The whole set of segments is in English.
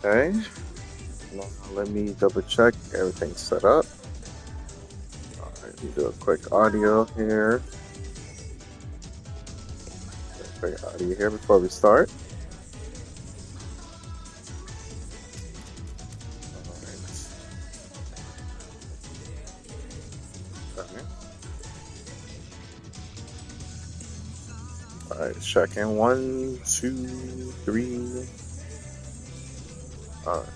Okay, now let me double check everything's set up. All right, let me do a quick audio here. Quick audio here before we start. All right. Okay. All right, check in. One, two, three. All right,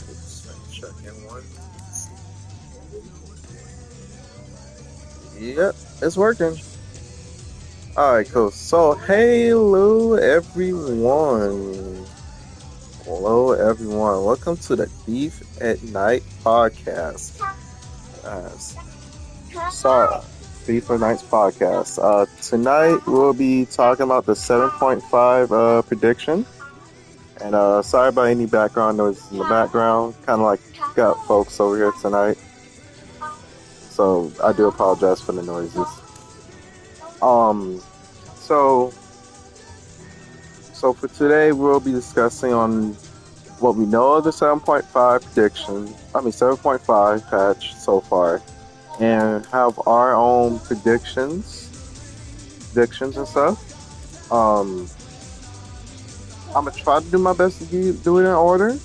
check in. One, two. Yep, it's working. All right, cool. So, hello, everyone. Hello, everyone. Welcome to the Thief at Night podcast. Yes. So, Thief at Night's podcast. Tonight we'll be talking about the 7.5 prediction. And sorry about any background noises in the background. Kind of like got folks over here tonight. So, I do apologize for the noises. Um, so, so for today we'll be discussing on what we know of the 7.5 prediction, 7.5 patch so far, and have our own predictions and stuff. I'm gonna try to do my best to do it in order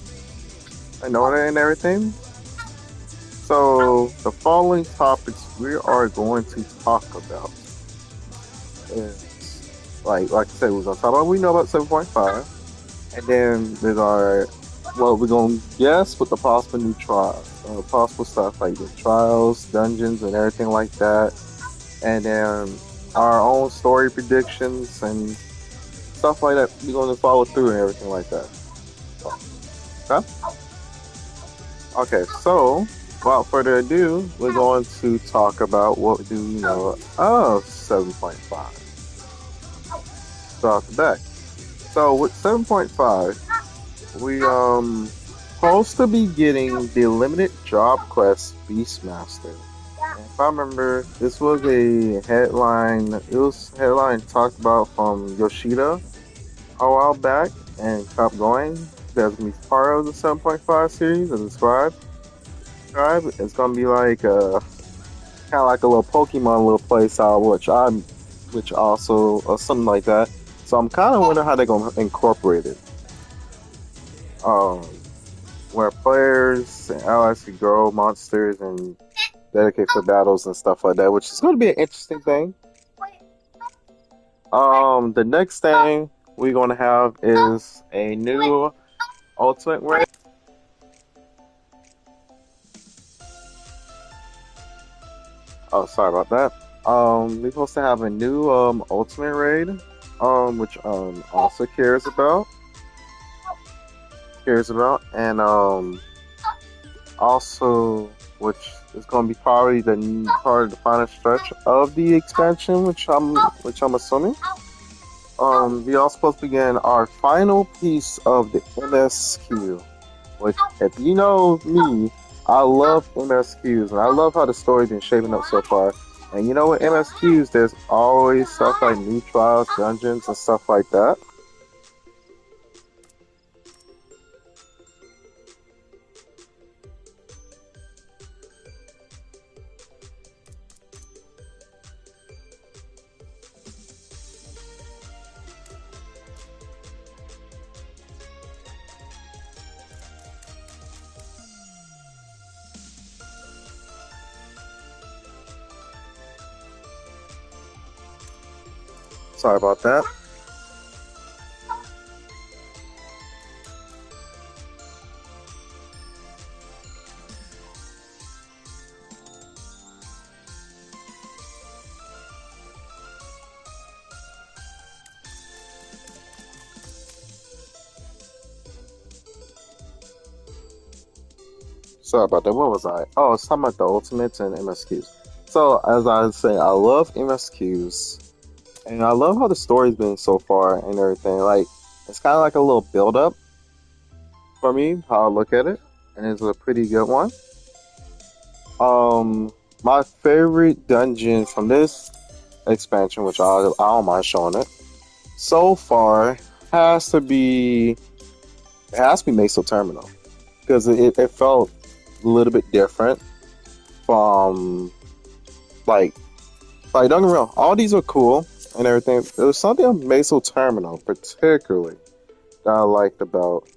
and everything. So the following topics we are going to talk about is like I said, we're gonna talk about what we know about 7.5, and then there's our well, we're gonna guess with the possible new trials, possible stuff like the trials, dungeons, and everything like that, and then our own story predictions and stuff like that. We're gonna follow through and everything like that. Okay. Okay. So, without further ado, we're going to talk about what do we know of 7.5. So off the back. So with 7.5, we supposed to be getting the limited job quest Beastmaster. And if I remember, this was a headline. It was headline talked about from Yoshida a while back and kept going. That's gonna be part of the 7.5 series as described. It's gonna be like kind of like a little Pokemon little play style, which also something like that. So I'm kind of wondering how they're gonna incorporate it. Um, where players and allies can grow monsters and dedicate for battles and stuff like that, which is going to be an interesting thing. The next thing we're going to have is a new ultimate raid. Oh, sorry about that. We're supposed to have a new ultimate raid, which also and also which is going to be probably the part of the final stretch of the expansion, which I'm assuming. We are supposed to begin our final piece of the MSQ, which, if you know me, I love MSQs, and I love how the story's been shaping up so far. And you know what, MSQs, there's always stuff like new trials, dungeons, and stuff like that. Sorry about that. Sorry about that. What was I? Oh, I was talking about the ultimates and MSQs. So, as I was saying, I love MSQs. And I love how the story's been so far and everything. Like, it's kind of like a little build up for me, how I look at it. And it's a pretty good one. My favorite dungeon from this expansion, which I don't mind showing it, so far has to be, it has to be Meso Terminal. because it felt a little bit different from like don't get me wrong, all these are cool and everything. There was something on Meso Terminal particularly that I liked about,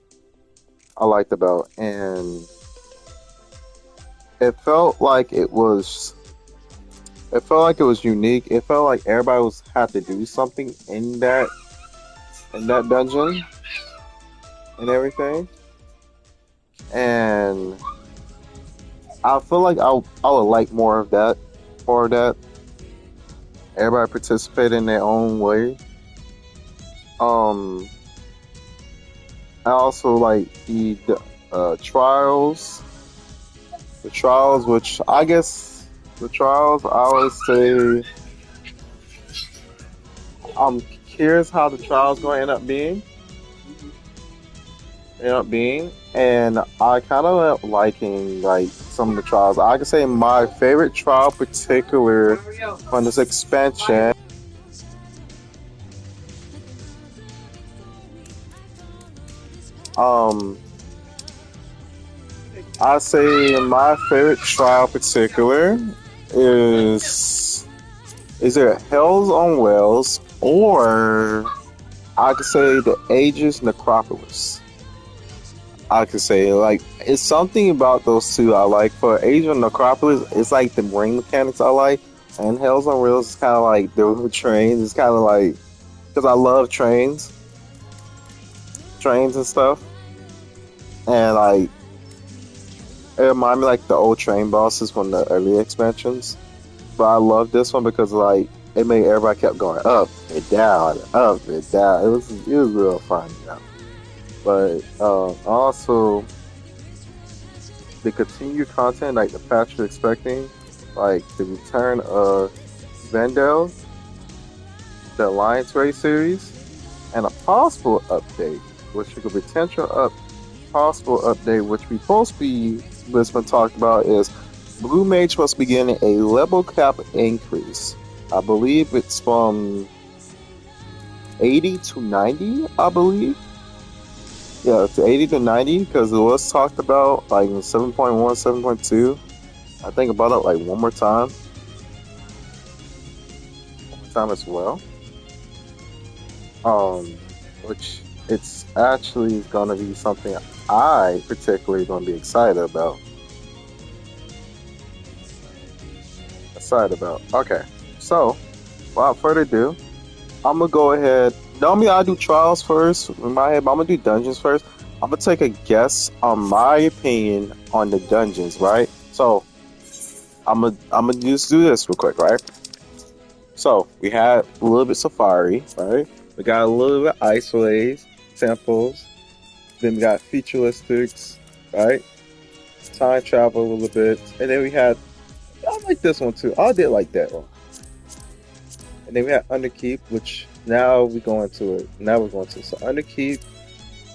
and it felt like it was unique. It felt like everybody was had to do something in that dungeon and everything. And I feel like I would like more of that. More of that. Everybody participate in their own way. Um, I also like the trials. The trials, which I guess the trials, I would say I'm curious how the trials going to end up being, and I kind of liking like some of the trials. I could say my favorite trial, particular on this expansion, um, I say my favorite trial, particular, is either Hell's on Wells or I could say the Aegis Necropolis. I could say like it's something about those two I like. For Asian Necropolis, it's like the ring mechanics I like, and Hells on Wheels is kind of like the trains. It's kind of like because I love trains and stuff, and like it reminded me like the old train bosses from the early expansions. But I love this one because like it made everybody kept going up and down, up and down. It was real fun, But also the continued content, like the patch you're expecting, like the return of Vendel, the Alliance Race series, and a possible update, which is a possible update, which we supposed to be what's been talked about is Blue Mage must be getting a level cap increase. I believe it's from 80 to 90, I believe. Yeah, to 80 to 90 because it was talked about like in 7.1, 7.2. I think about it like one more time as well. Um, which it's actually gonna be something I particularly gonna be excited about. Okay, so without further ado, I'm gonna go ahead. Normally, I do trials first in my head, but I'm gonna do dungeons first. I'm gonna take a guess on my opinion on the dungeons, right? So I'm gonna just do this real quick, right? So we had a little bit Safari, right? We got a little bit Isolays, temples. Then we got Futuristic, right? Time travel a little bit, and then we had. I like this one too. I did like that one. And then we had Underkeep, which now we go into it. Now we're going to so Underkeep,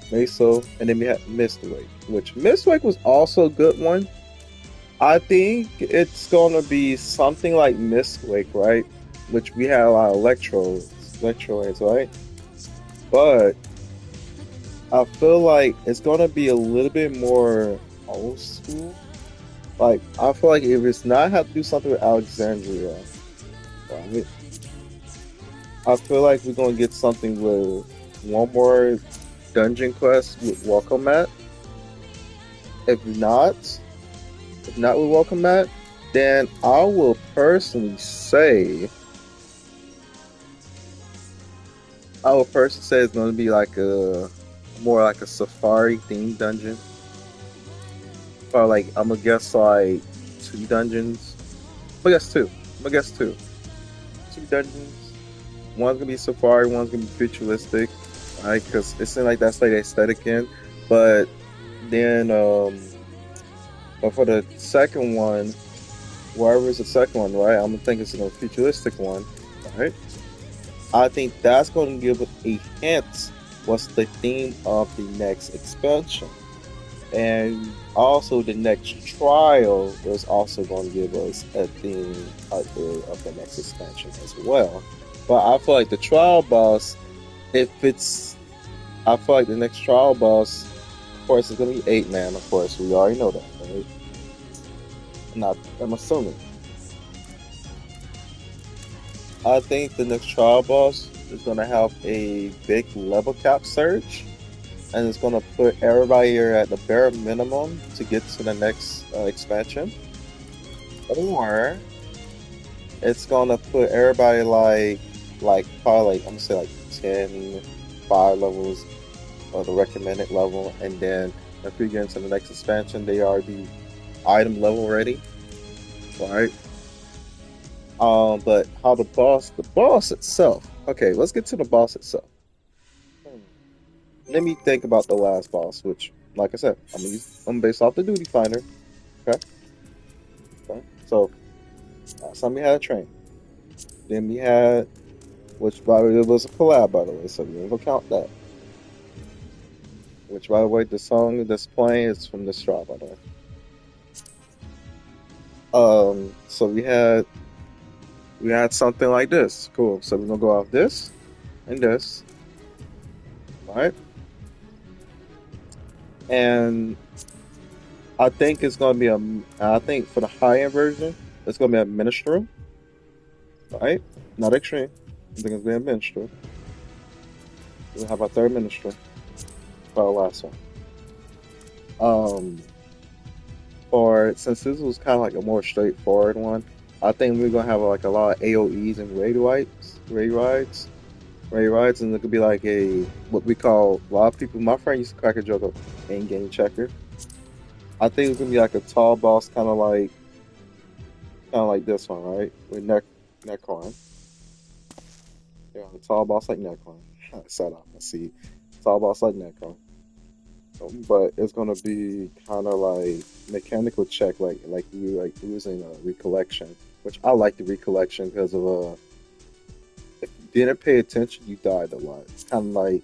Meso, and then we had Mistwake, which Mistwake was also a good one. I think it's gonna be something like Mistwake, right? Which we had a lot of electroids, right? But I feel like it's gonna be a little bit more old school. Like I feel like if it's not have to do something with Alexandria, right? I feel like we're gonna get something with one more dungeon quest with Welcome Mat. If not, if not with Welcome Mat, then I will personally say it's gonna be like a more like a safari themed dungeon. Or like I'm gonna guess like two dungeons. I'm gonna guess two. I'm gonna guess two. Two dungeons. One's gonna be safari, one's gonna be futuristic, right? Because it seems like that's like the aesthetic in. But then, but for the second one, wherever is the second one, right? I'm gonna think it's a futuristic one, right? I think that's gonna give us a hint what's the theme of the next expansion. And also the next trial is also going to give us a theme of the next expansion as well. But I feel like if it's, I feel like the next trial boss course, it's gonna be 8 man. Of course, we already know that, right? Not, I'm assuming. I think the next trial boss is gonna have a big level cap surge, and it's gonna put everybody here at the bare minimum to get to the next expansion, or it's gonna put everybody like probably like I'm gonna say like 10, 5 levels of the recommended level, and then if we get into the next expansion, they already item level ready, right? But how the boss itself. Okay, let's get to the boss itself. Hmm. Let me think about the last boss, which, like I said, I'm based off the Duty Finder. Okay, okay. So last time we had a train, then we had, which by the way was a collab by the way, so we don't count that. Which by the way, the song that's playing is from the Straw by the way. So we had something like this. Cool. So we're gonna go off this and this, right? And I think it's gonna be a. I think for the high end version, it's gonna be a minstrel, right? Not extreme. I think it's gonna be a minstrel. We have our third minstrel for our last one. Um, for since this was kind of like a more straightforward one, I think we're gonna have like a lot of AOE's and raid rides, and it could be like a what we call a lot of people. My friend used to crack a joke of main game checker. I think it's gonna be like a tall boss, kind of like this one, right? With Necron. Yeah, a tall boss like Necron. Set up. I see. Tall boss like Necron. But it's gonna be kind of like mechanical check, like you like using a recollection, which I like the recollection because of if you didn't pay attention, you died a lot. It's kind of like,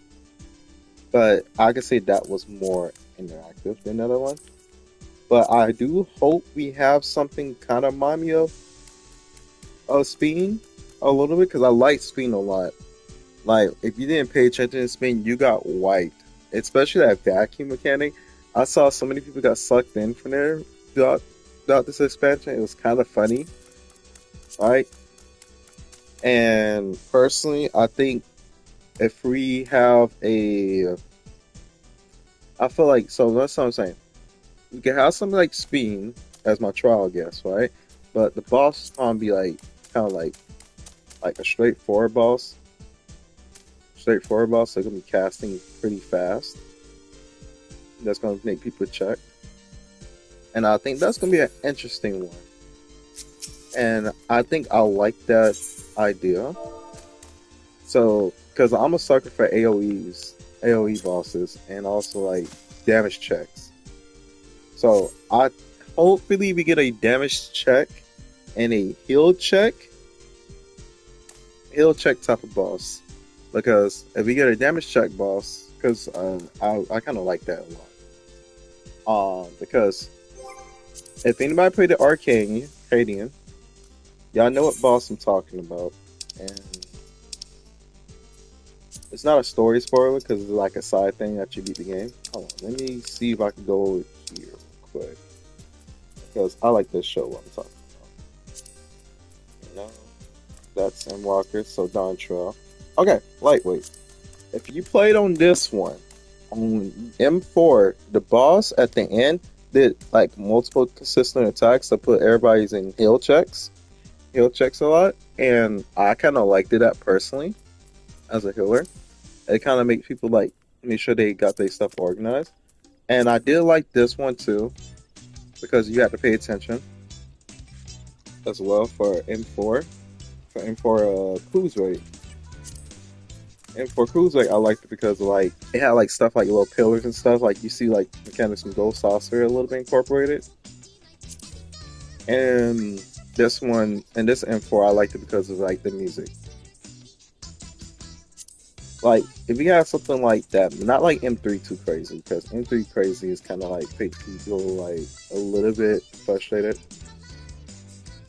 but I could say that was more interactive than the other one. But I do hope we have something kind of remind me of Spin a little bit because I like Spin a lot. Like if you didn't pay attention to Spin, you got wiped. Especially that vacuum mechanic. I saw so many people got sucked in from there throughout, throughout this expansion. It was kind of funny, right? And personally, I think if we have I feel like so that's what I'm saying. We can have something like Spin as my trial guess, right? But the boss is gonna be like kind of like a straightforward boss. So they're gonna be casting pretty fast. That's gonna make people check, and I think that's gonna be an interesting one. And I think I like that idea. So, because I'm a sucker for AOE bosses, and also like damage checks. So I hopefully we get a damage check and a heal check type of boss. Because if we get a damage check boss, because I kind of like that a lot. Because if anybody played the Arcadian, y'all know what boss I'm talking about, and it's not a story spoiler because it's like a side thing that you beat the game. Hold on, let me see if I can go over here real quick because I like this show. What I'm talking about. No, that's Walker. So Don Trail. Okay, lightweight. If you played on this one, on M4, the boss at the end did like multiple consistent attacks to put everybody's in heal checks a lot, and I kind of liked it that personally as a healer. It kind of makes people like make sure they got their stuff organized, and I did like this one too because you have to pay attention as well for M4 cruise rate. And for Cruiser, I liked it because like it had like stuff like little pillars and stuff. Like you see like mechanics from Ghost Saucer a little bit incorporated. And this one and this M4, I liked it because of like the music. Like if you have something like that, not like M3 too crazy because M3 crazy is kind of like make people like a little bit frustrated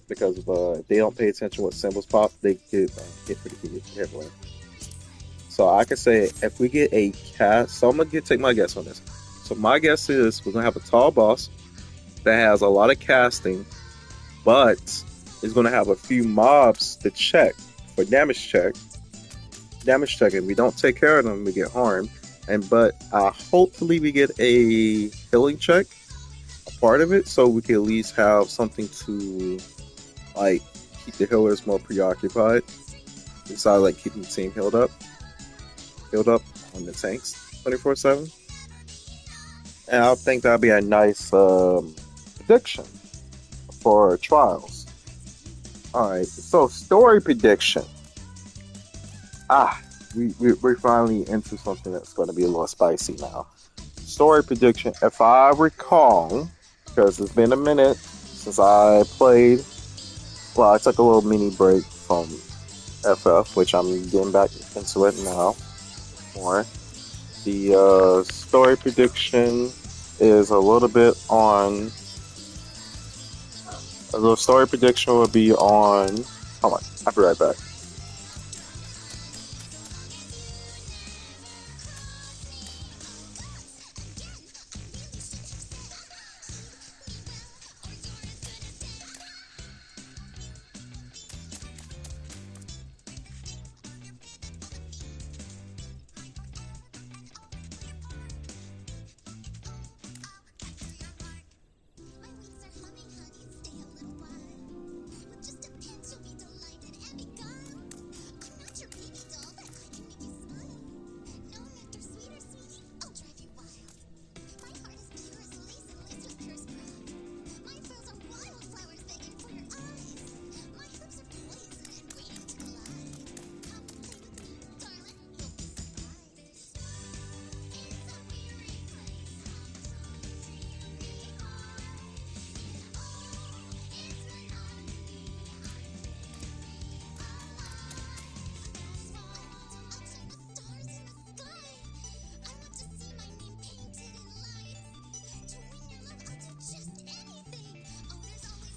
because of, if they don't pay attention what symbols pop, they get pretty hit away. So I could say if we get a cast, so I'm gonna take my guess on this. So my guess is we're gonna have a tall boss that has a lot of casting, but is gonna have a few mobs to check for damage check. If we don't take care of them, we get harmed. And but hopefully we get a healing check, a part of it, so we can at least have something to like keep the healers more preoccupied. Besides like keeping the team healed up on the tanks 24/7. And I think that'd be a nice prediction for trials. All right, so story prediction. Ah, we're finally into something that's going to be a little spicy now. Story prediction. If I recall, because it's been a minute since I played. Well, I took a little mini break from FF, which I'm getting back into it now more. The story prediction is a little bit on. A little story prediction will be on. Hold on, I'll be right back.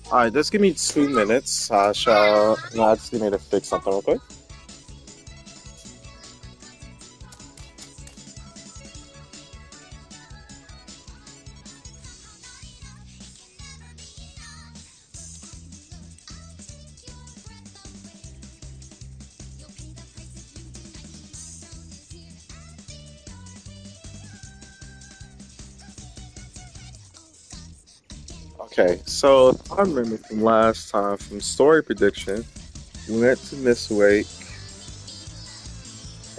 All right, just give me 2 minutes. I shall. No, I just need to fix something real quick. Okay, so I remember from last time from story prediction, we went to Miss Wake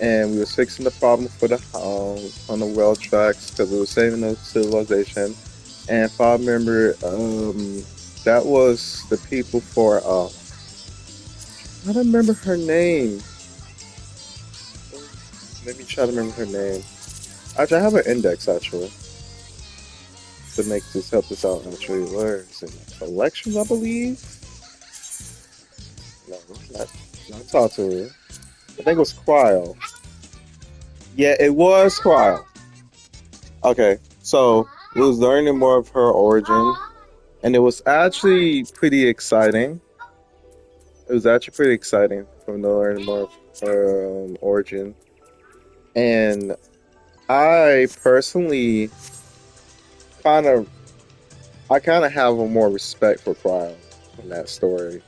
and we was fixing the problem for the on the well tracks because we were saving the civilization. And if I remember, that was the people for I don't remember her name. Let me try to remember her name. Actually, I have an index actually to make this help this out. Actually, where is it? Collections, I believe. No, not not talk to her. I think it was Cryo. Yeah, it was Cryo. Okay, so we was learning more of her origin, and it was actually pretty exciting. It was actually pretty exciting from the learning more of her origin, and I personally kind of, I kind of have a more respect for Cryo on that story,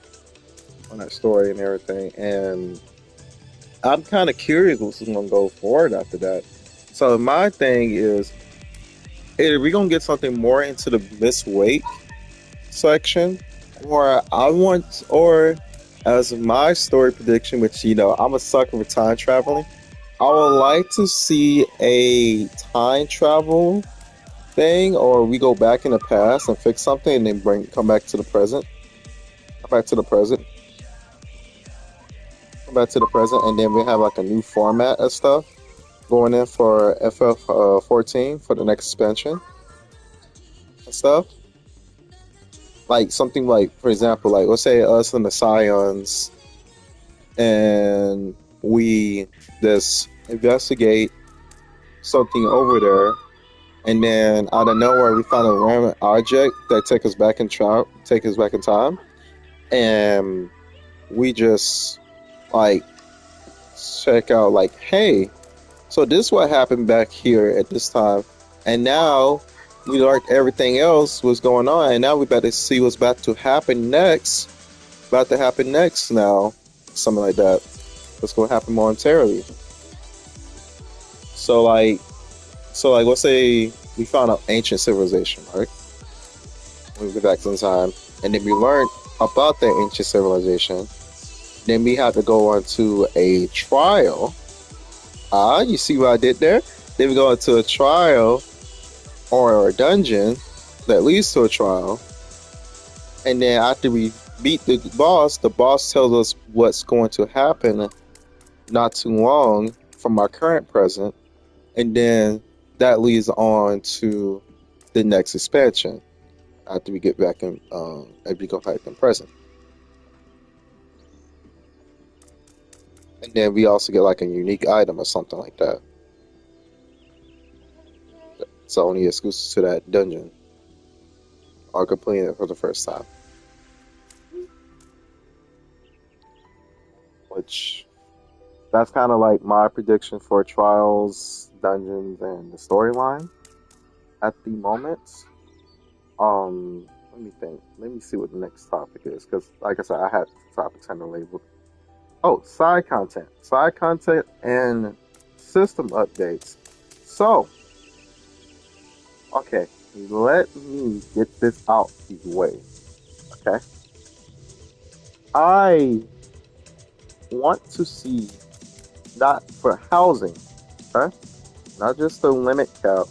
and everything, and I'm kind of curious what's going to go forward after that. So my thing is, hey, are we gonna get something more into the Miss Wake section, or I want, or as my story prediction, which I'm a sucker for time traveling. I would like to see a time travel thing, or we go back in the past and fix something, and then come back to the present, come back to the present, come back to the present, and then we have like a new format of stuff going in for FF 14 for the next expansion and stuff. Like something like, for example, like let's say us and the Scions, and we just investigate something over there, and then out of nowhere we find a random object that take us back in time, and we just like check out like, hey, so this is what happened back here at this time. And now we learned everything else was going on, and now we better see what's about to happen next. About to happen next now, something like that. What's going to happen momentarily. So like, let's say we found an ancient civilization, right? We go back in time, and then we learned about that ancient civilization. Then we have to go on to a trial. You see what I did there? Then we go into a trial or a dungeon that leads to a trial. And then after we beat the boss tells us what's going to happen not too long from our current present. And then that leads on to the next expansion after we get back in, after we go back in present. And then we also get like a unique item or something like that. It's only exclusive to that dungeon or completing it for the first time. Which that's kind of like my prediction for Trials, Dungeons, and the storyline at the moment. Let me think. Let me see what the next topic is because, like I said, I had the topic kind of labeled. Oh, side content, and system updates. So, okay, let me get this out the way. Okay, I want to see not for housing, okay, not just the limit cap,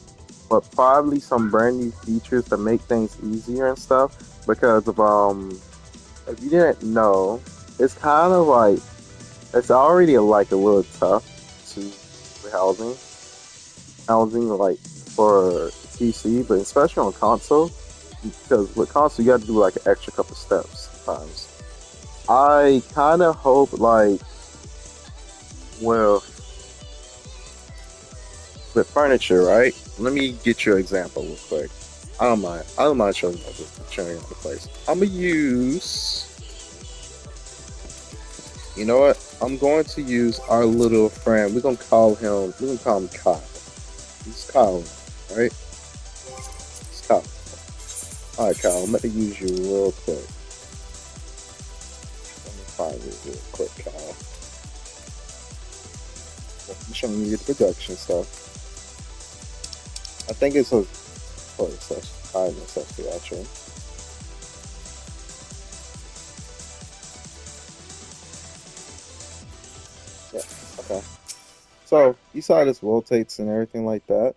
but probably some brand new features to make things easier and stuff. Because of if you didn't know, it's kind of like it's already like a little tough to for housing like for PC, but especially on console, because with console you got to do like an extra couple steps sometimes. I kind of hope like with furniture, right? Let me get your example real quick. I don't mind showing you the place. I'm gonna use. You know what? I'm going to use our little friend. We're gonna call him. We're gonna call him Kyle. He's Kyle, right? It's Kyle. All right, Kyle. I'm gonna use you real quick. Let me find you real quick, Kyle. I'm showing you the production stuff. I think it's a kindness actually. Yeah. Okay. So you saw this rotates and everything like that,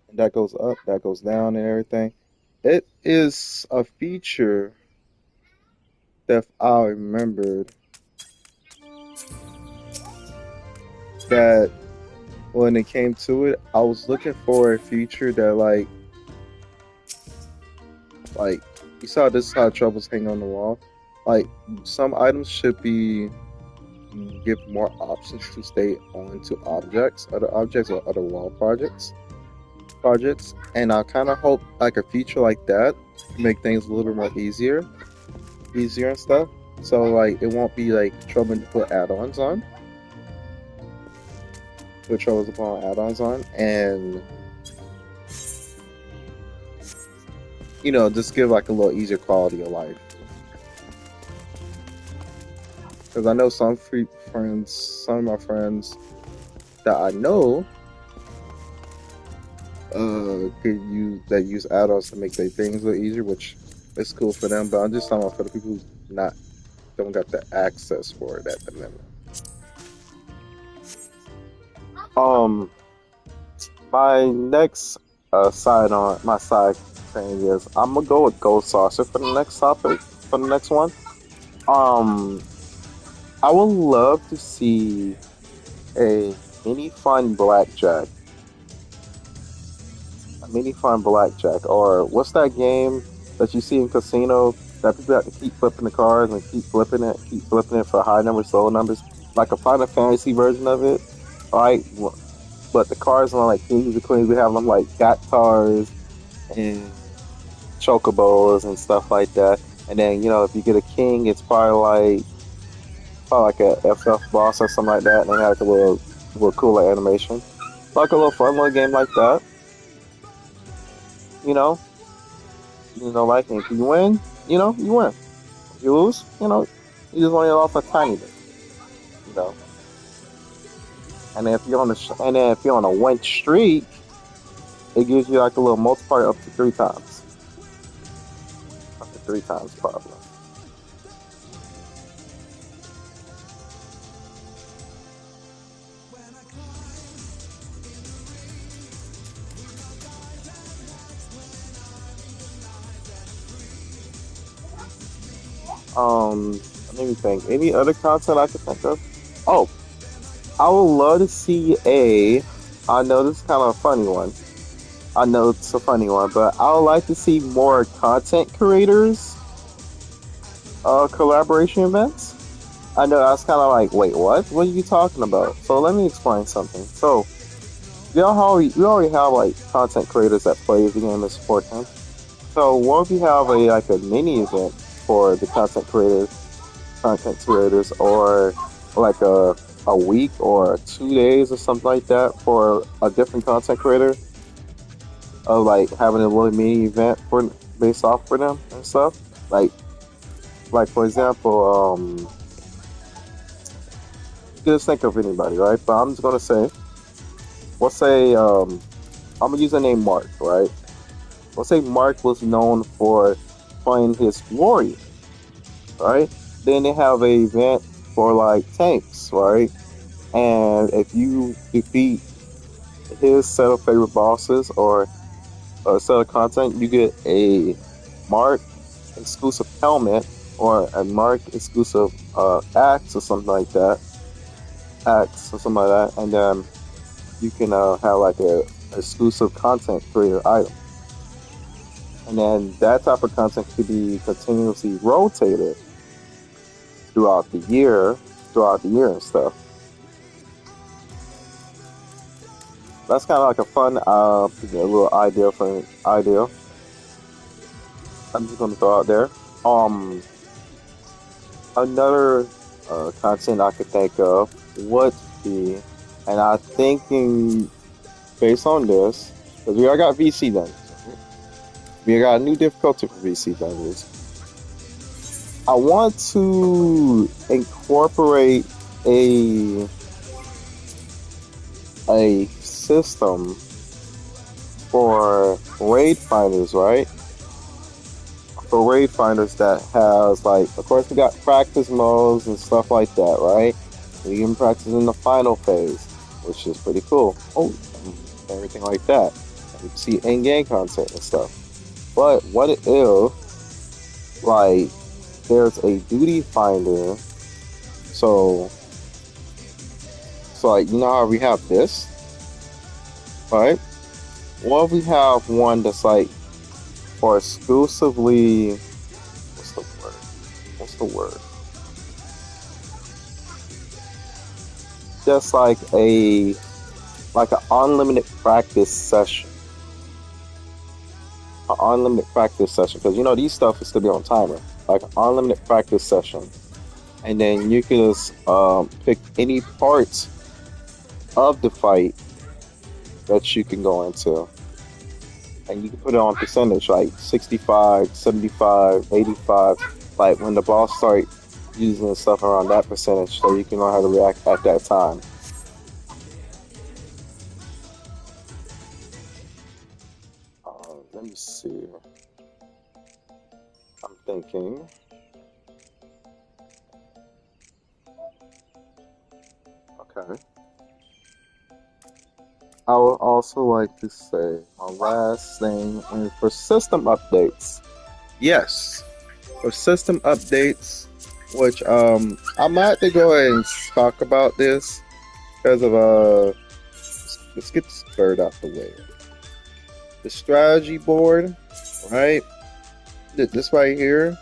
and that goes up, that goes down, and everything. It is a feature that I remembered that when it came to it, I was looking for a feature that like you saw this how troubles hang on the wall. Like some items should be give more options to stay on to other objects or other wall projects. And I kind of hope like a feature like that make things a little bit more easier and stuff. So like it won't be like trouble to put add-ons on, put troubles upon add-ons on, and just give like a little easier quality of life. Because I know some of my friends that I know could use add-ons to make their things a little easier, which is cool for them. But I'm just talking about for the people who not don't got the access for it at the moment. Um, my next my side thing is I'm gonna go with Gold Saucer for the next topic for the next one. Um, I would love to see a mini fun blackjack, or what's that game that you see in casino that people have to keep flipping the cards and keep flipping it for high numbers, low numbers, like a Final Fantasy version of it, right? But the cards are like kings and queens. We have them like Gaktars and chocobos and stuff like that. And then if you get a king, it's probably like a FF boss or something like that, and they have like a little cooler animation, like a little fun little game like that. You know, like if you win, you win. If you lose, you just only lost a tiny bit. You know, and if you're on and then if you're on a win streak, it gives you like a little multiplier up to three times probably. Let me think. Any other content I could think of? Oh, I would love to see a. I know this is kind of a funny one. I know it's a funny one, but I would like to see more content creators collaboration events. I know that's kind of like, wait, what? What are you talking about? So let me explain something. So we already have like content creators that play the game and support them. So what if we have a mini event for the content creators, or like a week or 2 days or something like that for a different content creator, of like having a little mini event for based off for them and stuff. Like for example, just think of anybody, right? But I'm just gonna say, let's say I'm gonna use the name Mark, right? Let's say Mark was known for playing his warrior, right? Then they have a event for like tanks, right? And if you defeat his set of favorite bosses or a set of content, you get a Mark exclusive helmet or a Mark exclusive axe or something like that. Axe or something like that, and then you can have like a exclusive content creator item, and then that type of content could be continuously rotated throughout the year, and stuff. That's kind of like a fun, little idea for an idea. I'm just gonna throw out there. Um, Another content I could think of would be, and I'm thinking based on this, because we already got VC dungeons. We got a new difficulty for VC dungeons. I want to incorporate a system for raid finders, right? For raid finders that has like, of course, we got practice modes and stuff like that, right? You can practice in the final phase, which is pretty cool. Oh, everything like that. You can see in-game content and stuff. But what if, like, there's a duty finder? So, like, how we have this, right? What if we have one that's like for exclusively, what's the word? What's the word? Just like an unlimited practice session. An unlimited practice session, because these stuff is to be on timer. Like an unlimited practice session, and then you can just pick any parts of the fight that you can go into, and you can put it on percentage, like 65, 75, 85. Like when the boss start using stuff around that percentage, so you can know how to react at that time. Let me see. I'm thinking. Okay. I would also like to say my last thing is for system updates. Yes, for system updates, which I might have to go ahead and talk about this because of let's get this bird out the way. The strategy board, right? This right here,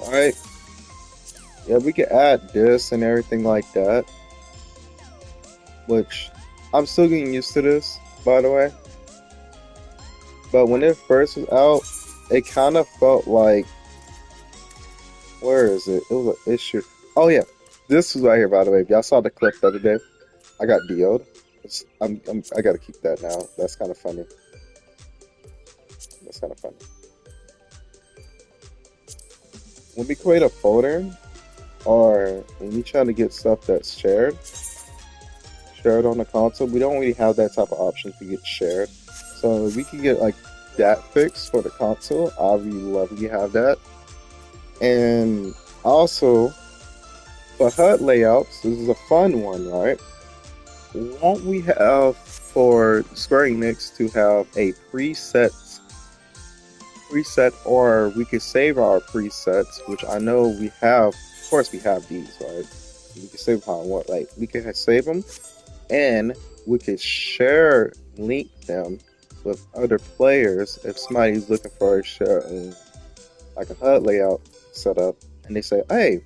right? Yeah, we can add this and everything like that. Which I'm still getting used to this, by the way. But when it first was out, it kind of felt like, where is it? It was an issue. Oh yeah, this was right here, by the way. If y'all saw the clip the other day, I got DO'd. I got to keep that now. That's kind of funny. That's kind of funny. When we create a folder or when we try to get stuff that's shared on the console, we don't really have that type of option to get shared. So if we can get like that fixed for the console, I really love you have that. And also for HUD layouts, this is a fun one, right? Won't we have for Square Enix to have a preset, or we could save our presets, which I know we have. Of course, we have these, right? We can save how what like we can save them, and we could share link them with other players if somebody's looking for a share like a HUD layout setup, and they say, hey,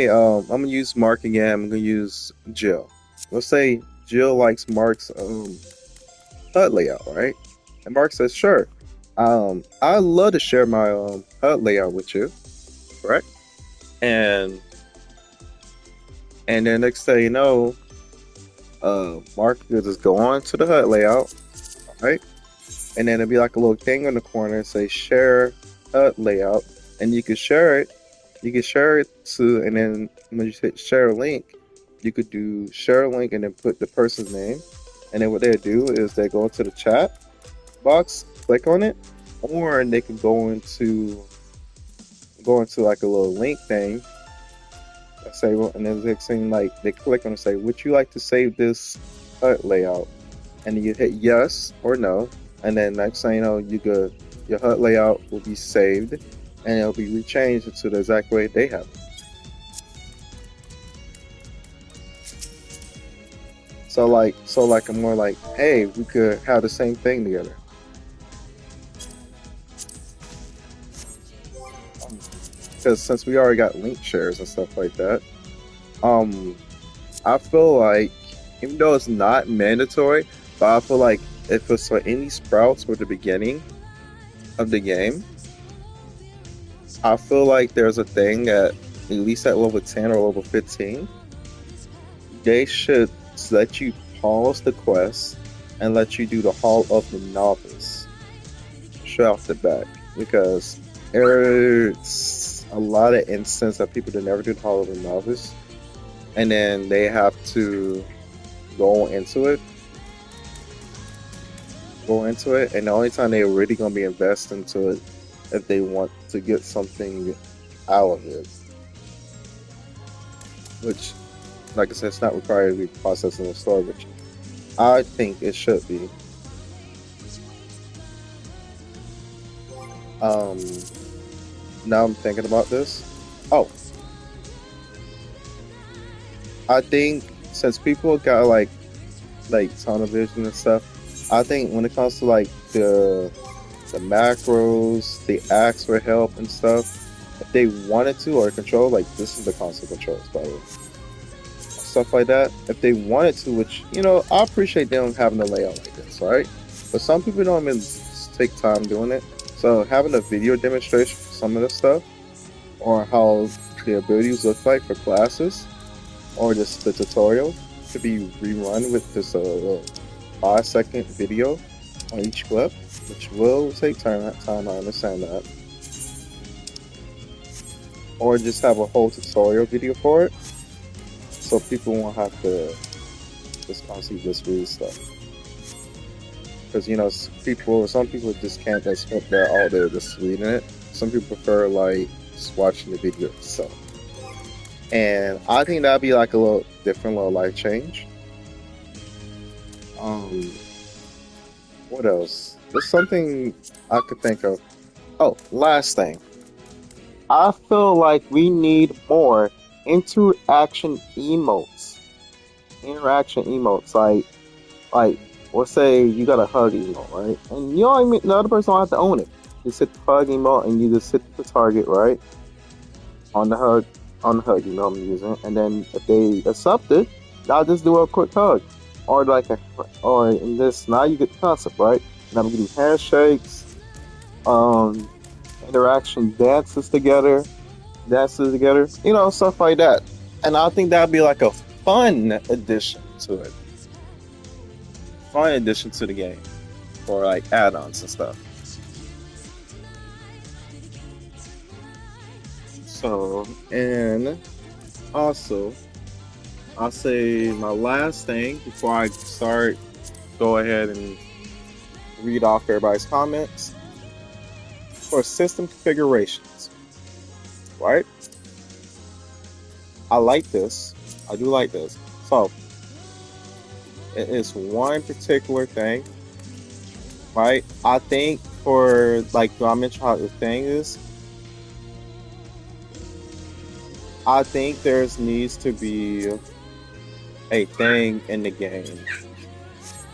I'm gonna use Mark again. I'm gonna use Jill. Let's say Jill likes Mark's HUD layout, right? And Mark says, sure. I'd love to share my HUD layout with you, correct? And then next thing you know, Mark will just go on to the HUD layout, right? And then it'll be like a little thing in the corner and say share HUD layout, and you can share it. You can share it to, and then when you hit share a link, you could do share a link and then put the person's name. And then what they do is they go into the chat box, click on it, or they can go into like a little link thing. Say, well, and then the next thing, like they click on and say, would you like to save this HUD layout? And then you hit yes or no, and then next thing you know, your HUD layout will be saved, and it'll be rechanged into the exact way they have it. So I'm more like, hey, we could have the same thing together. Because since we already got link shares and stuff like that, um, I feel like even though it's not mandatory, but I feel like if it's for any sprouts for the beginning of the game, I feel like there's a thing at least at level 10 or level 15, they should let you pause the quest and let you do the Hall of the Novice straight off the bat, because there's a lot of instances that people that never do the Hall of the Novice, and then they have to go into it, and the only time they're really gonna be invested into it if they want to get something out of it, which, like I said, it's not required to be processed in the store, which I think it should be. Um, Now I'm thinking about this. Oh, I think since people got like tunnel vision and stuff, I think when it comes to like the macros, the ask for help and stuff, if they wanted to or control, like this is the console controls by the way, stuff like that. If they wanted to, which I appreciate them having a layout like this, right? But some people don't even take time doing it. So having a video demonstration for some of this stuff, or how the abilities look like for classes, or just the tutorial to be rerun with just a 5-second video on each clip, which will take time. I understand that. Or just have a whole tutorial video for it, so people won't have to just constantly just read stuff. Because some people just can't just spend there all day just reading it. Some people prefer like just watching the video itself. And I think that'd be like a little different little life change. Um, what else? There's something I could think of. Oh, last thing. I feel like we need more interaction emotes. Interaction emotes, like let's say you got a hug emote, right? And you don't even, the other person don't have to own it. You hit the hug emote and you just hit the target, right? On the hug, I'm using, and then if they accept it, I'll just do a quick hug, or in this now you get the concept, right? And I'm gonna do handshakes, um, interaction dances together, stuff like that. And I think that'd be like a fun addition to the game, for like add-ons and stuff. So, and also, I'll say my last thing before I start, go ahead and read off everybody's comments for system configurations, right? I like this. I do like this. So, it is one particular thing, right? I think for like I mentioned how the thing is, I think there's needs to be a thing in the game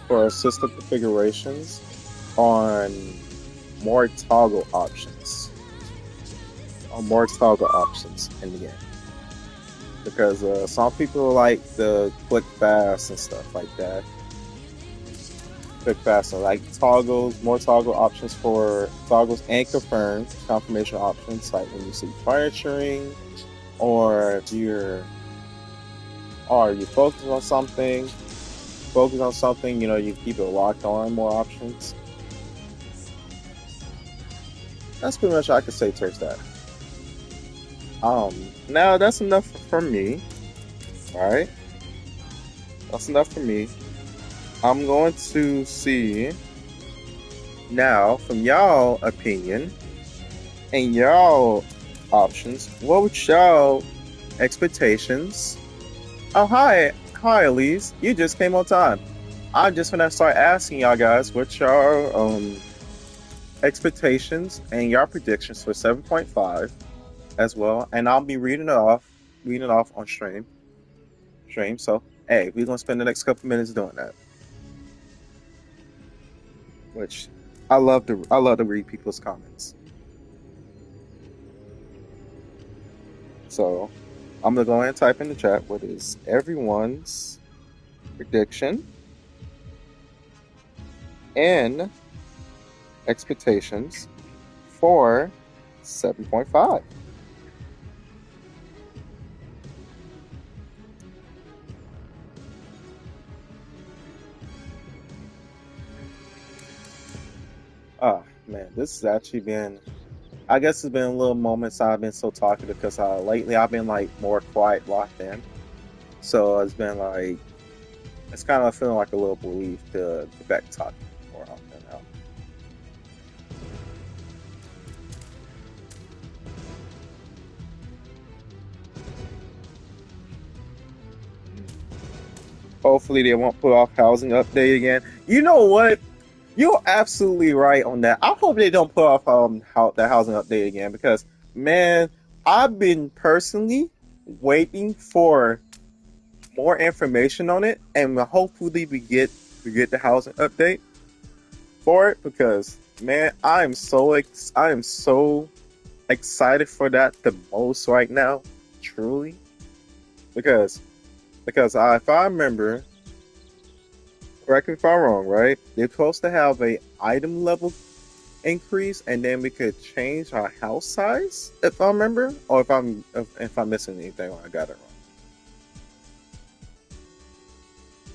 for system configurations on more toggle options, in the game. Because some people like the click fast and stuff like that. Click fast, so like toggles, more toggle options for toggles and confirmation options, like when you see furnituring, or if you focus on something, you keep it locked on more options. That's pretty much I could say towards that. Now that's enough from me. All right, that's enough for me. I'm going to see now from y'all opinion and y'all options. What would y'all expectations? Oh, hi, Elise. You just came on time. I'm just gonna start asking y'all guys what y'all expectations and your predictions for 7.5 as well, and I'll be reading it off on stream. So, hey, we're gonna spend the next couple minutes doing that. Which I love to read people's comments. So, I'm gonna go ahead and type in the chat what is everyone's prediction and expectations for 7.5. Oh man, this has actually been. I guess it's been a little moments I've been so talkative because lately I've been like more quiet, locked in. So it's been like it's kind of feeling like a little relief to get back talking more often now. Hopefully they won't put off housing update again. You know what? You're absolutely right on that. I hope they don't put off the housing update again because man, I've been personally waiting for more information on it, and hopefully we get the housing update for it because man, I am so excited for that the most right now, truly, because if I remember, correct me if I'm wrong, right? They're supposed to have a item level increase, and then we could change our house size, if I remember, or if I'm missing anything, or I got it wrong.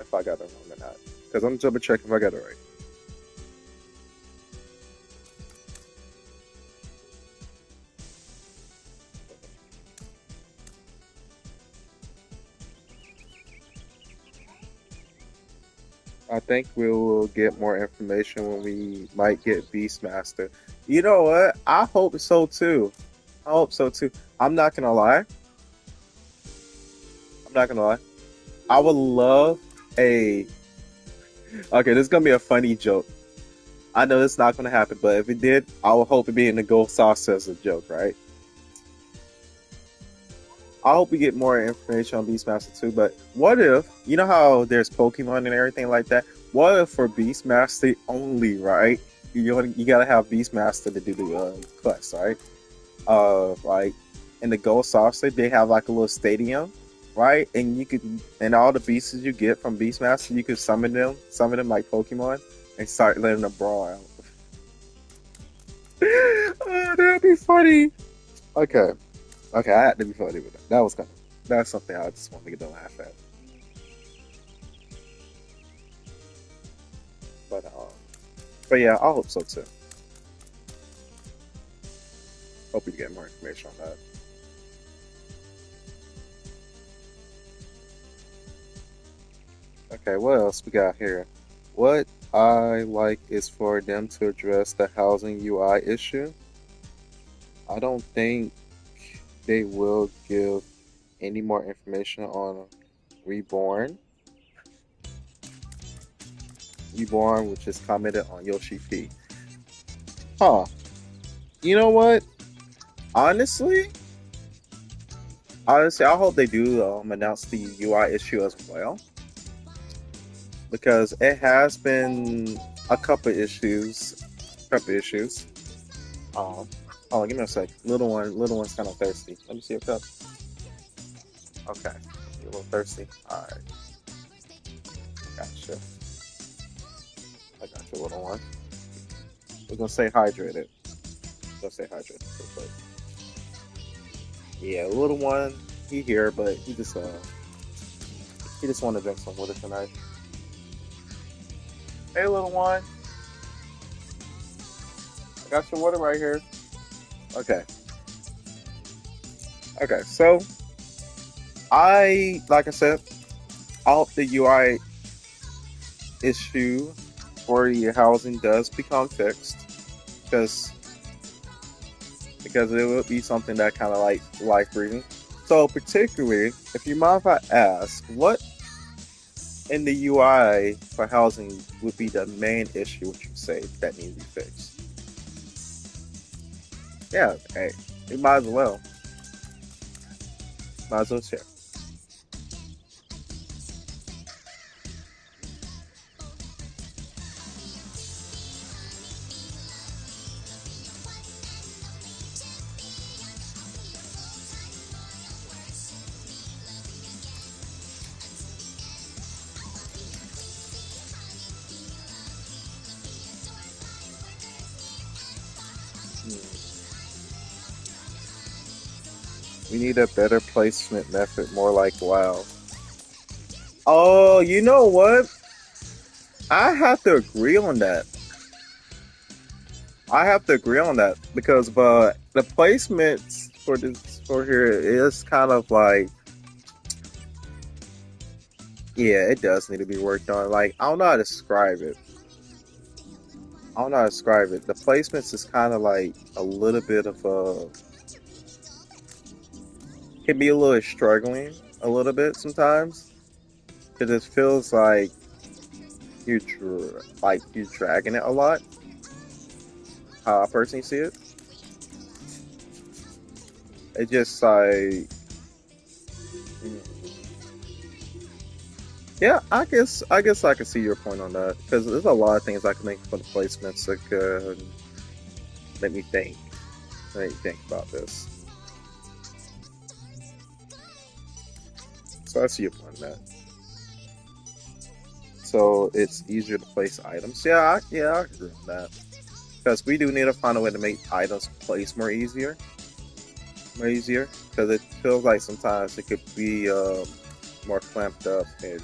If I got it wrong or not, because I'm double check if I got it right. I think we will get more information when we might get Beastmaster. You know what? I hope so too. I hope so too. I'm not gonna lie. I'm not gonna lie. I would love a. Okay, this is gonna be a funny joke. I know it's not gonna happen, but if it did, I would hope it be in the Gold Sauce as a joke, right? I hope we get more information on Beastmaster too. But what if you know how there's Pokemon and everything like that? What if for Beastmaster only, right? You gotta have Beastmaster to do the quest, right? Like in the Gold Saucer, they have like a little stadium, right? And and all the beasts you get from Beastmaster, you could summon them like Pokemon, and start letting them brawl out. Oh, that'd be funny. Okay, okay, I had to be funny with that. That's something I just wanted to get to laugh at. But but yeah, I hope so too. Hope we get more information on that. Okay, what else we got here? What I like is for them to address the housing UI issue. I don't think they will give any more information on Reborn. Reborn, which is commented on Yoshi P. Huh. You know what? Honestly, honestly, I hope they do announce the UI issue as well because it has been a couple issues. Oh, give me a sec. Little one's kind of thirsty. Let me see a cup. Okay, you a little thirsty. All right, gotcha. I got you, little one. We're gonna stay hydrated. We're gonna stay hydrated real quick. Yeah, little one. He here, but he just want to drink some water tonight. Hey, little one. I got your water right here. Okay. Okay. So like I said, I hope the UI issue for your housing does become fixed because it would be something that kind of like life breathing. So particularly, if you mind if I ask, what in the UI for housing would be the main issue would you say that needs to be fixed? Yeah, hey, you might as well. Might as well share. Hmm. We need a better placement method, more like WoW. Oh, you know what? I have to agree on that. I have to agree on that because the placements for here is kind of like yeah, it does need to be worked on. Like I don't know how to describe it. I don't know how to describe it. The placements is kind of like a little bit of a can be a little struggling a little bit sometimes because it feels like you're dragging it a lot. How I personally see it, it just like yeah, I guess I can see your point on that because there's a lot of things I can make for the placements that could let me think. Let me think about this. So I see your point on that. So it's easier to place items. Yeah, I agree with that. Because we do need to find a way to make items place more easier. Because it feels like sometimes it could be more clamped up a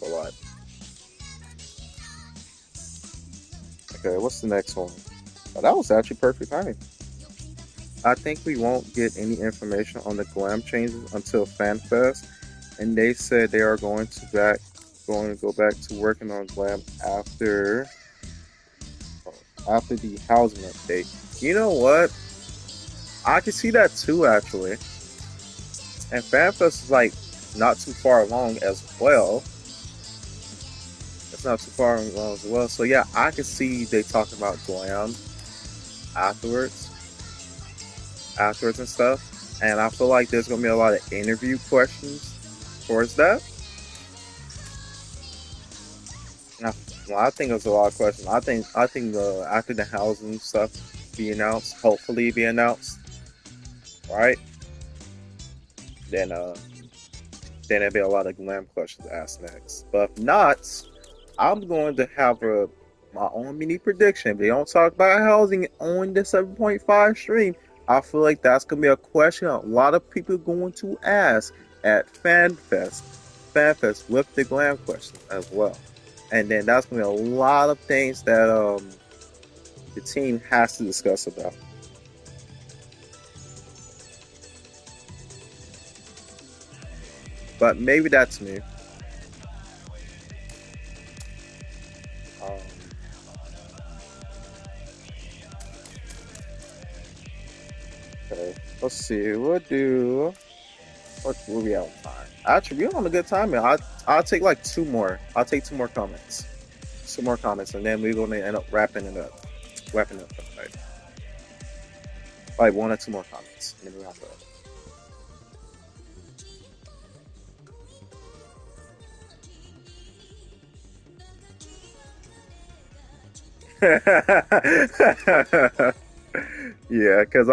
lot. Okay, what's the next one? Oh, that was actually perfect timing. I think we won't get any information on the glam changes until FanFest, and they said they are going to go back to working on glam after the housing update. You know what? I can see that too, actually. And FanFest is like not too far along as well. It's not too far along as well. So yeah, I can see they talking about glam afterwards, afterwards and stuff. And I feel like there's gonna be a lot of interview questions towards that. And I think there's a lot of questions. I think after the housing stuff be announced, hopefully be announced, right? Then there'll be a lot of glam questions asked next. But if not, I'm going to have my own mini prediction. If they don't talk about housing on the 7.5 stream, I feel like that's gonna be a question a lot of people are going to ask at FanFest with the glam question as well. And then that's gonna be a lot of things that the team has to discuss about. But maybe that's me. Okay. Let's see. We'll do. What will we out of time? Actually, we're on a good time. I'll take like two more. I'll take two more comments. Two more comments, and then we're gonna end up wrapping it up. Wrapping it up. Right? Like one or two more comments, and then we wrap it up. Yeah, because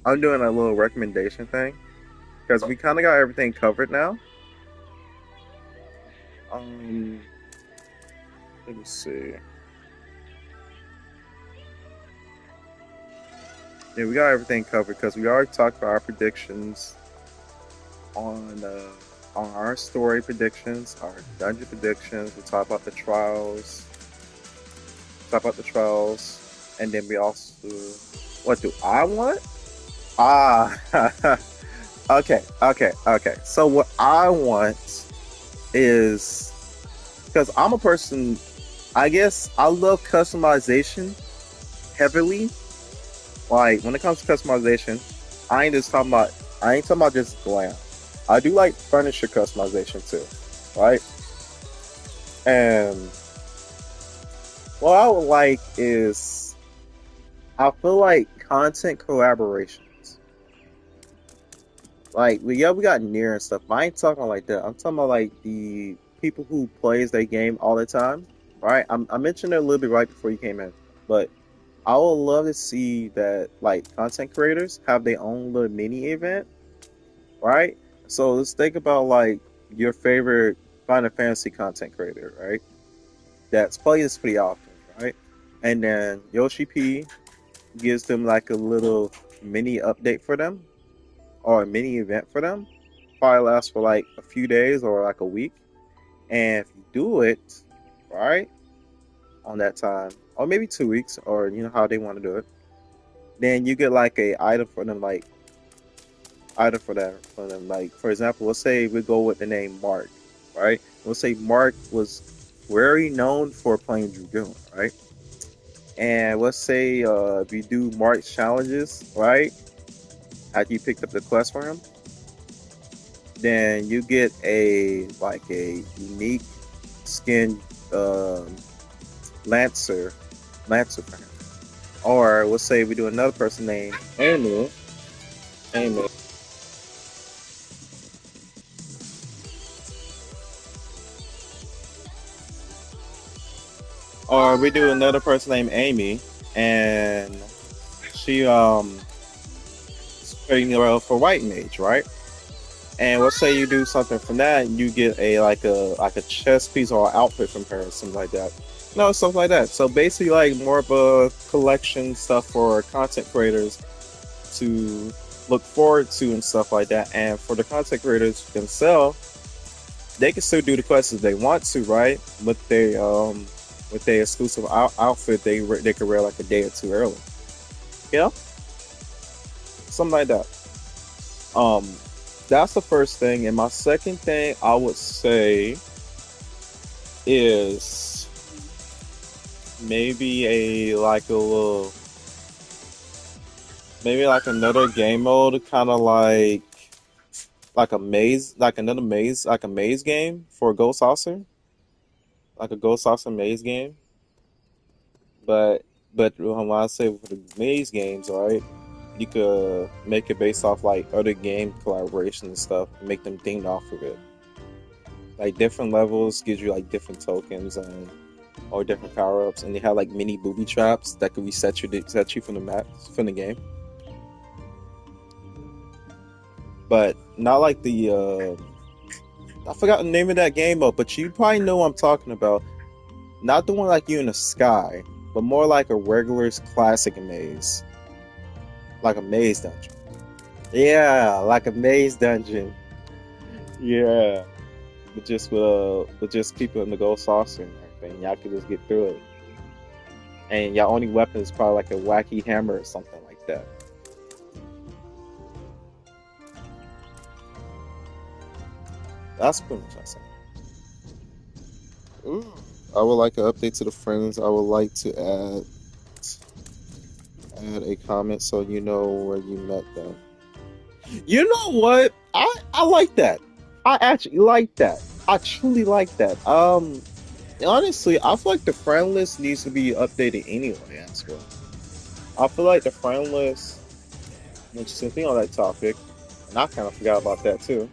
I'm doing a little recommendation thing because we kind of got everything covered now. Um, let me see. Yeah, we got everything covered because we already talked about our predictions on uh, on our story predictions, our dungeon predictions. We talked about the trials. Talk about the trials, and then we also what do I want? Ah, okay. So what I want is because I'm a person. I guess I love customization heavily. Like when it comes to customization, I ain't just talking about. I ain't talking about just glam. I do like furniture customization too, right? And what I would like is I feel like content collaborations. Like we got near and stuff. But I ain't talking like that. I'm talking about like the people who plays their game all the time. Right? I mentioned it a little bit right before you came in, but I would love to see that like content creators have their own little mini event. Right? So let's think about like your favorite Final Fantasy content creator, right? That's plays this pretty often, right? And then Yoshi P gives them like a little mini update for them or a mini event for them. Probably lasts for like a few days or like a week. And if you do it, right, on that time, or maybe 2 weeks, or you know how they want to do it, then you get like a item for them, like item for that for them. Like for example, let's say we go with the name Mark, right? Let's say Mark was very known for playing Dragoon, right? And let's say if you do Mark's challenges, right? After you picked up the quest for him, then you get a like a unique skin um, lancer lancer for him. Or let's say we do another person named Amy. Amy. Or we do another person named Amy, and she playing for white mage, right? And let's say you do something from that, and you get a like a chest piece or outfit from her, or something like that. No, stuff like that. So basically, like more of a collection stuff for content creators to look forward to and stuff like that. And for the content creators themselves, they can still do the quests if they want to, right? With their exclusive outfit, they could wear like a day or two early. Yeah, something like that. Um, that's the first thing, and my second thing I would say is maybe a like a little maybe like another game mode, kind of like a maze, like another maze, like a maze game for Ghost Saucer, like a Ghost Saucer maze game. But when I say for the maze games, right, you could make it based off like other game collaboration and stuff, and make them themed off of it. Like different levels gives you like different tokens and or different power ups, and they have like mini booby traps that could reset you set you from the map from the game. But not like the I forgot the name of that game up, but you probably know what I'm talking about. Not the one like you in the sky, but more like a regular classic maze, like a maze dungeon. Yeah, like a maze dungeon. Yeah, with just people in the gold saucer and everything, y'all can just get through it. And your only weapon is probably like a wacky hammer or something like that. That's pretty much what I say. Ooh. I would like an update to the friends. I would like to add a comment so you know where you met them. You know what? I like that. I actually like that. I truly like that. Honestly, I feel like the friend list needs to be updated anyway as well. I feel like the friend list, which is something on that topic, and I kind of forgot about that too.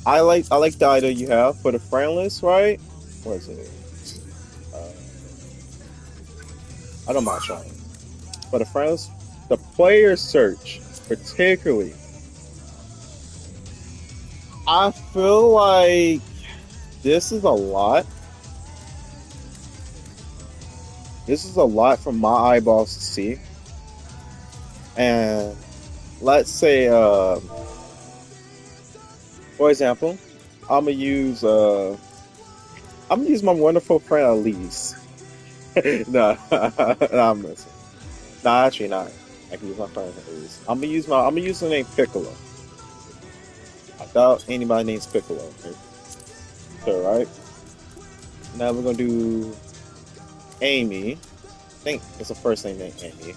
I like the idea you have for the friend list, right? What is it? Uh, I don't mind trying. For the friends, the player search, particularly, I feel like this is a lot. This is a lot for my eyeballs to see. And let's say, for example, I'm gonna use uh, I'm gonna use my wonderful friend Elise. No, no, I'm messing. No, actually not. I can use my friend Elise. I'm gonna use the name Piccolo. I doubt anybody names Piccolo. Sure, right? Now we're gonna do Amy. I think it's the first name named Amy.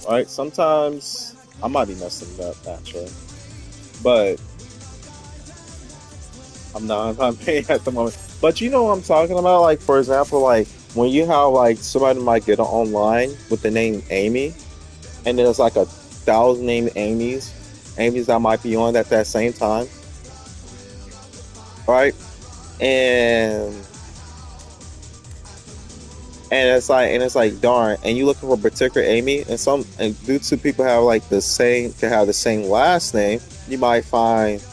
Right? Sometimes I might be messing it up actually, but I'm not paying at the moment. But you know what I'm talking about? Like for example, like when you have like somebody might get online with the name Amy, and there's like a thousand named Amy's that might be on at that same time, right? And and it's like darn, and you looking for a particular Amy, and due to people have like the same can have the same last name, you might find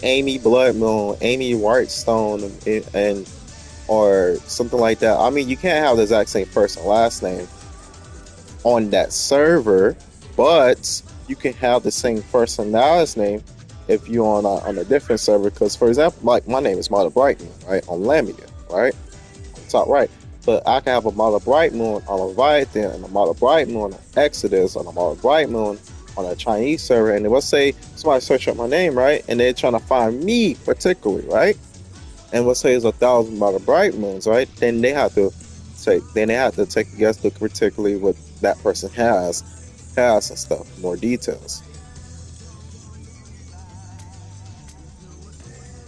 Amy Blood Moon, Amy Whitestone, and or something like that. I mean, you can't have the exact same first and last name on that server, but you can have the same first and last name if you're on a different server. Because, for example, like my name is Mother Brightman, right, on Lamia, right, top right. But I can have a Mother Bright Moon on Leviathan and a Mother Bright Moon on Exodus and a Mother Bright Moon on a Chinese server. And let's say somebody search up my name, right, and they're trying to find me particularly, right? And let's say it's 1,000 Mother Bright Moons, right? Then they have to take a guess, look particularly what that person has and stuff, more details.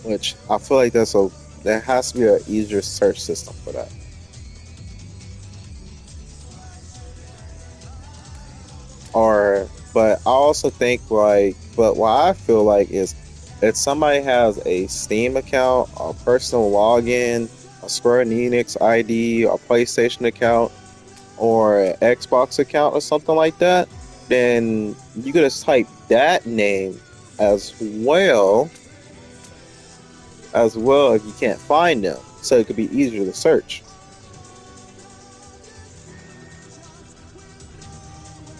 Which I feel like there has to be an easier search system for that. Or, but I also think like, but what I feel like is if somebody has a Steam account, a personal login, a Square Enix ID, a PlayStation account, or an Xbox account or something like that, then you could just type that name as well if you can't find them. So it could be easier to search.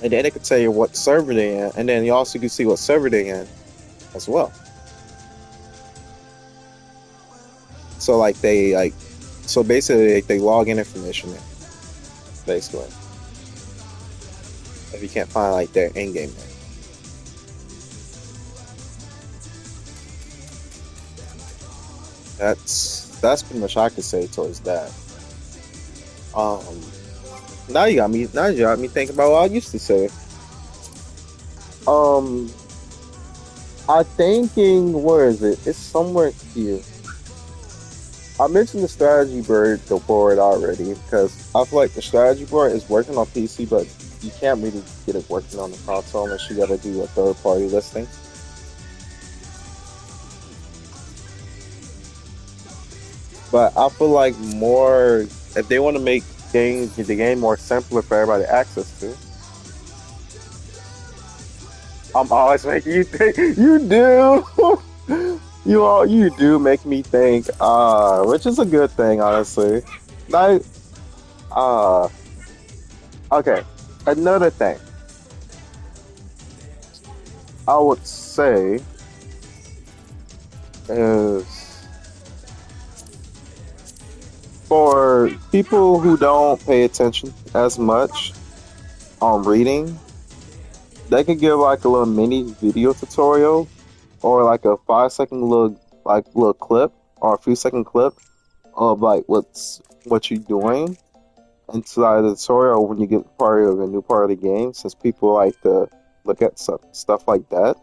And then it could tell you what server they're in, and then you also can see what server they're in as well. So so basically they log in information there, basically. If you can't find like their in-game name. That's pretty much I could say towards that. Um, now you got me thinking about what I used to say. Um, I'm thinking where is it? It's somewhere here. I mentioned the board already because I feel like the strategy board is working on PC, but you can't really get it working on the console unless you got to do a third party listing. But I feel like more if they want to make the game more simpler for everybody to access to. I'm always making you think. You do. You do make me think. Which is a good thing, honestly. Like, uh, okay. Another thing I would say is for people who don't pay attention as much on reading, they could give like a little mini video tutorial or like a 5 second little clip or a few second clip of like what you're doing inside the tutorial when you get part of a new part of the game, since people like to look at stuff like that.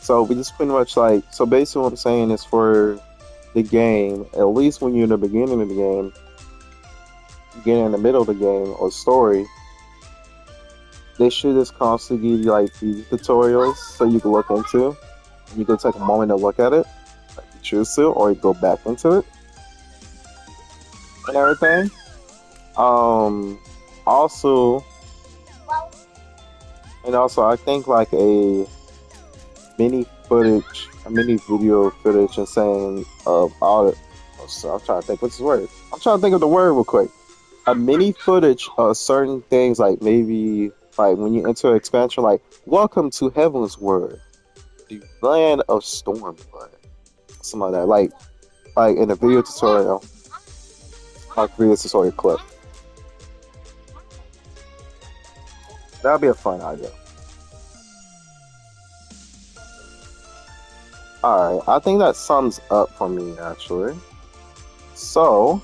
So we just pretty much like, so basically what I'm saying is for the game, at least when you're in the beginning of the game, getting in the middle of the game or story, they should just constantly give you like these tutorials so you can look into. You can take a moment to look at it, if you choose to, or you go back into it and everything. Also, and also, I think like a mini video footage, and saying of all the. So I'm trying to think what's the word. I'm trying to think of the word real quick. A mini footage of certain things, like maybe like when you enter an expansion, like "Welcome to Heaven's Word, the land of Stormblood," something like that. Like in a video tutorial, like video tutorial clip. That'd be a fun idea. Alright, I think that sums up for me actually. So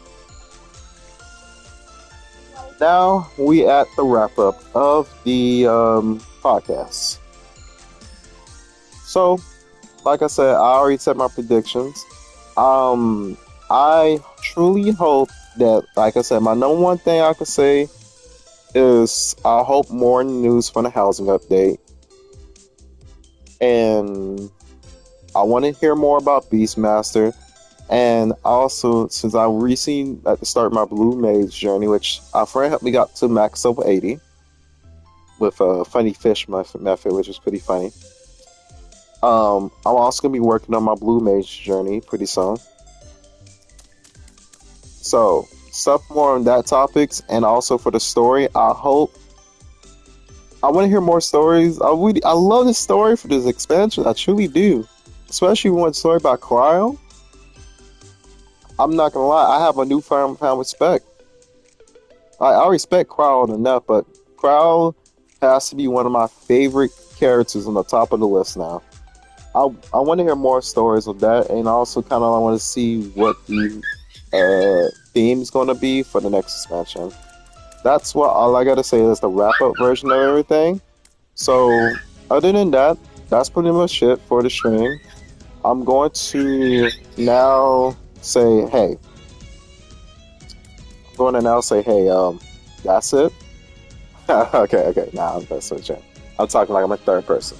now we at the wrap up of the podcast. So, like I said, I already said my predictions. I truly hope that, like I said, my number one thing I could say is I hope more news from the housing update, and I want to hear more about Beastmaster. And also, since I recently at the start of my Blue Mage journey, which our friend helped me got to max level 80 with a funny fish method, which is pretty funny. I'm also gonna be working on my Blue Mage journey pretty soon. So, stuff more on that topics, and also for the story. I want to hear more stories. I love this story for this expansion. I truly do, especially one story about Cryo. I'm not gonna lie, I have a newfound respect. I respect Crowd enough, but Crowd has to be one of my favorite characters on the top of the list now. I want to hear more stories of that, and also kind of want to see what the theme is going to be for the next expansion. That's what all I gotta say is the wrap up version of everything. So, other than that, that's pretty much it for the stream. I'm going to now say, hey. I'm going to now say, hey, that's it. Okay, now I'm switching. I'm talking like I'm a third person.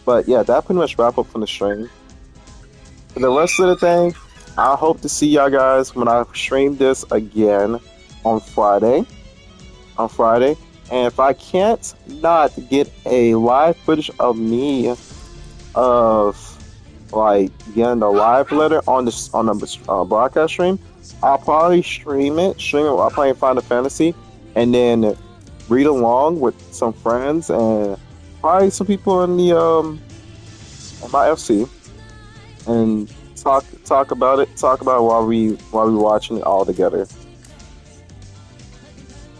But yeah, that pretty much wrap up from the stream. For the rest of the thing, I hope to see y'all guys when I stream this again on Friday. And if I can't not get a live footage of me of like getting the live letter on the broadcast stream, I'll probably stream it. I'll probably find a fantasy and then read along with some friends and probably some people in the my FC, and talk about it. Talk about it while we watching it all together.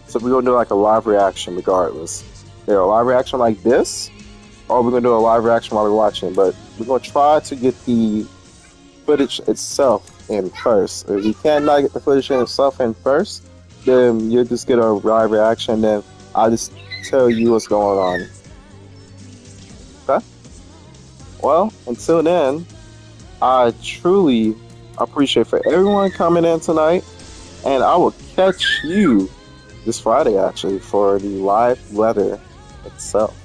So we're gonna do like a live reaction regardless. Yeah, a live reaction like this, or we're gonna do a live reaction while we're watching. But we're gonna try to get the footage itself in first. If you cannot get the footage in itself in first, then you'll just get a live reaction. Then I'll just tell you what's going on. Okay. Well, until then, I truly appreciate for everyone coming in tonight, and I will catch you this Friday actually for the live letter itself.